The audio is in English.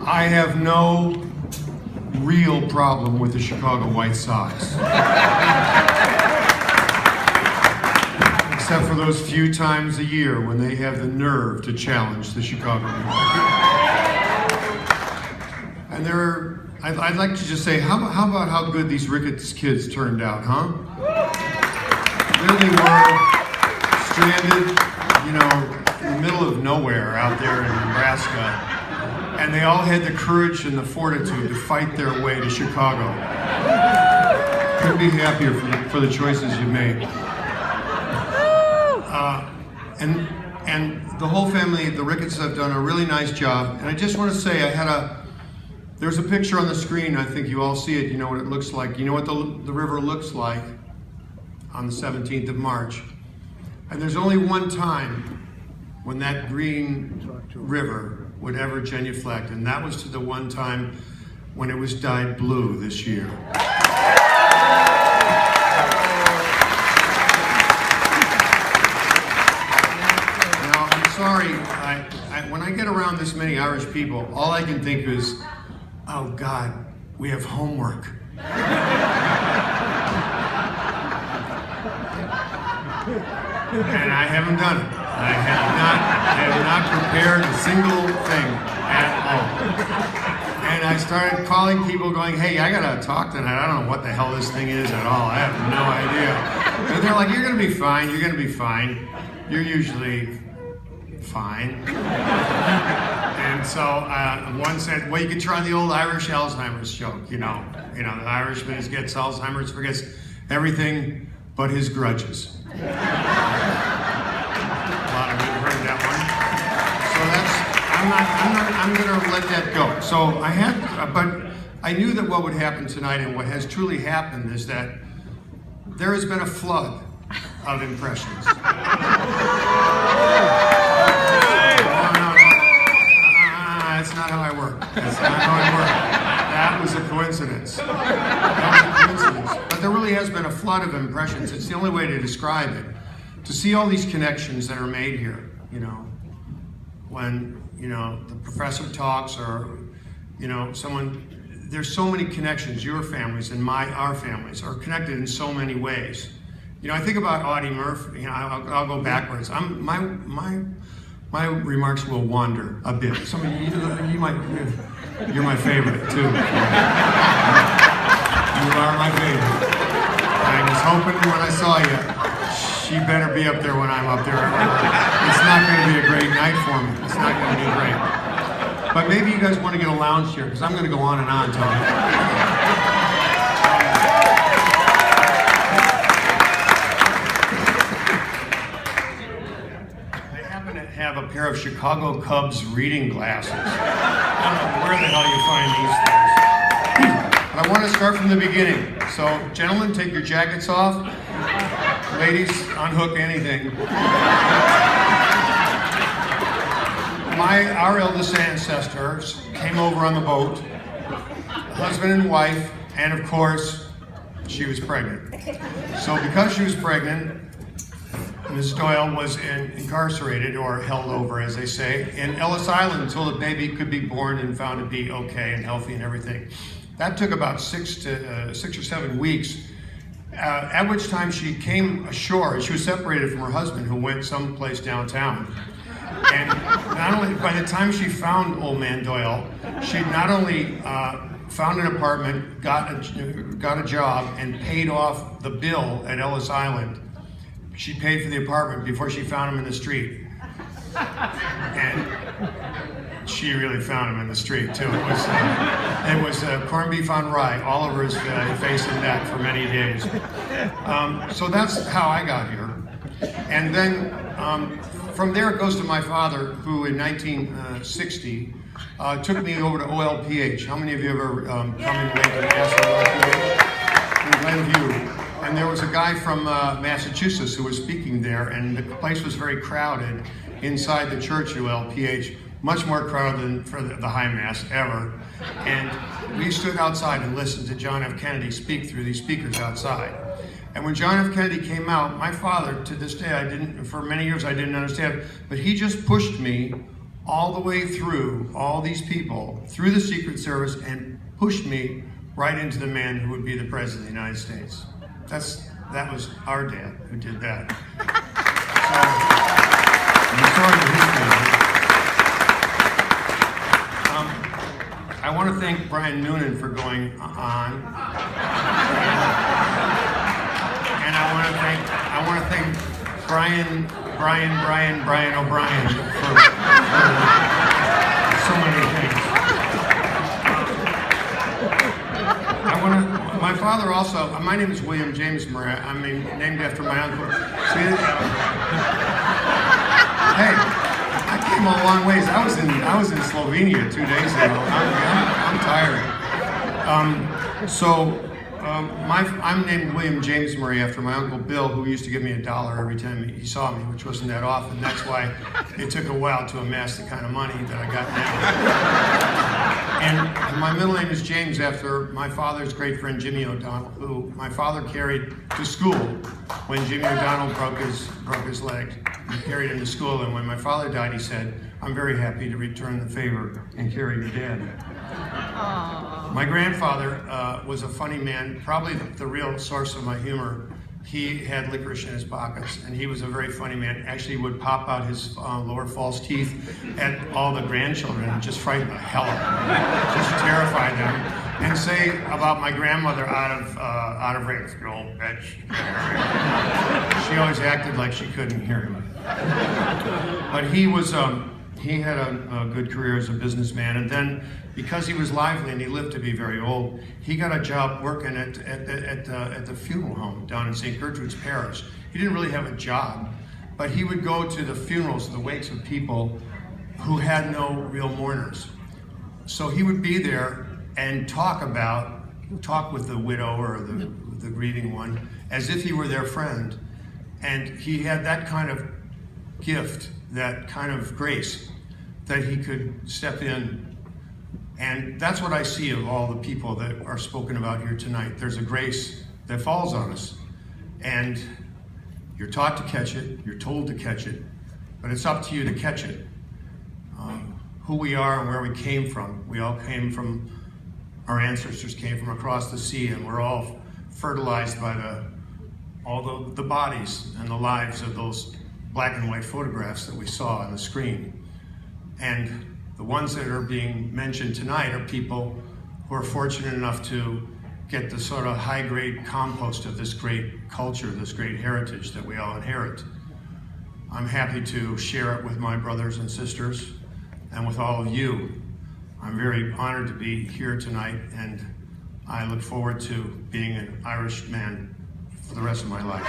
I have no real problem with the Chicago White Sox. Except for those few times a year when they have the nerve to challenge the Chicago Bulls. And I'd like to just say, how about how good these Ricketts kids turned out, huh? There they were, stranded, in the middle of nowhere out there in Nebraska. And they all had the courage and the fortitude to fight their way to Chicago. Couldn't be happier for the choices you made. And the whole family, the Ricketts, have done a really nice job. And I just want to say, there's a picture on the screen. I think you all see it. You know what it looks like. You know what the river looks like on the 17th of March. And there's only one time when that green river would ever genuflect, and that was to the one time when it was dyed blue this year. Now, I'm sorry, when I get around this many Irish people, all I can think is, oh God, we have homework. And I haven't done it. I have not prepared a single thing at all. And I started calling people going, hey, I gotta talk tonight. I don't know what the hell this thing is at all. I have no idea. And they're like, you're gonna be fine, you're gonna be fine. You're usually fine. And so one said, well, you could try the old Irish Alzheimer's joke, The Irishman gets Alzheimer's, forgets everything but his grudges. A lot of you have heard that one. So I'm going to let that go. So but I knew that what would happen tonight, and what has truly happened, is that there has been a flood of impressions. No. That's not how I work. That was a coincidence. But there really has been a flood of impressions. It's the only way to describe it. To see all these connections that are made here, when, the professor talks, or, there's so many connections. Your families and our families are connected in so many ways. I think about Audie Murphy. I'll go backwards. My remarks will wander a bit. Some of you're my favorite too. You are my favorite. I was hoping when I saw you, she better be up there when I'm up there. It's not going to be a great night for me. It's not going to be great. But maybe you guys want to get a lounge chair, because I'm going to go on and on, Tony. I happen to have a pair of Chicago Cubs reading glasses. I don't know where the hell you find these things. But I want to start from the beginning. So, gentlemen, take your jackets off. Ladies, unhook anything. Our eldest ancestors came over on the boat, husband and wife, and of course, she was pregnant. So because she was pregnant, Ms. Doyle was incarcerated, or held over, as they say, in Ellis Island until the baby could be born and found to be okay and healthy and everything. That took about 6 or 7 weeks, at which time she came ashore. She was separated from her husband, who went someplace downtown. And not only, by the time she found Old Man Doyle, she'd not only found an apartment, got a job, and paid off the bill at Ellis Island. She paid for the apartment before she found him in the street. And she really found him in the street, too. It was corned beef on rye all over his face and neck for many days. So that's how I got here. And then from there it goes to my father, who in 1960 took me over to OLPH. How many of you ever come in late to Mass in Glenview? And there was a guy from Massachusetts who was speaking there, and the place was very crowded inside the church at OLPH, much more crowded than for the High Mass ever. And we stood outside and listened to John F. Kennedy speak through these speakers outside. And when John F. Kennedy came out, my father, to this day, for many years I didn't understand, but he just pushed me all the way through all these people, through the Secret Service, and pushed me right into the man who would be the President of the United States. That was our dad who did that. So, the story of his family. I want to thank Brian Noonan for going on. And I want to thank Brian O'Brien for so many things. My father also, my name is William James Murray. I'm named after my uncle. See, hey, I came a long ways. I was in Slovenia 2 days ago. I'm tired. I'm named William James Murray after my Uncle Bill, who used to give me $1 every time he saw me, which wasn't that often. That's why it took a while to amass the kind of money that I got now. And my middle name is James after my father's great friend Jimmy O'Donnell, who my father carried to school when Jimmy O'Donnell broke his leg. He carried him to school, and when my father died, he said, "I'm very happy to return the favor and carry your dad." Aww. My grandfather was a funny man, probably the real source of my humor. He had licorice in his pockets, and he was a very funny man. Actually, he would pop out his lower false teeth at all the grandchildren and just frighten the hell out of them, just terrify them, and say about my grandmother out of range, "You old bitch." She always acted like she couldn't hear him. But he had a good career as a businessman, and then because he was lively and he lived to be very old, he got a job working at the funeral home down in St. Gertrude's Parish. He didn't really have a job, but he would go to the funerals, the wakes of people who had no real mourners. So he would be there and talk with the widow or the grieving one as if he were their friend. And he had that kind of gift, that kind of grace, that he could step in. And that's what I see of all the people that are spoken about here tonight. There's a grace that falls on us. And you're taught to catch it, you're told to catch it, but it's up to you to catch it. Who we are and where we came from. We all came from, our ancestors came from across the sea, and we're all fertilized by all the bodies and the lives of those black and white photographs that we saw on the screen. And the ones that are being mentioned tonight are people who are fortunate enough to get the sort of high-grade compost of this great culture, this great heritage that we all inherit. I'm happy to share it with my brothers and sisters and with all of you. I'm very honored to be here tonight, and I look forward to being an Irish man for the rest of my life.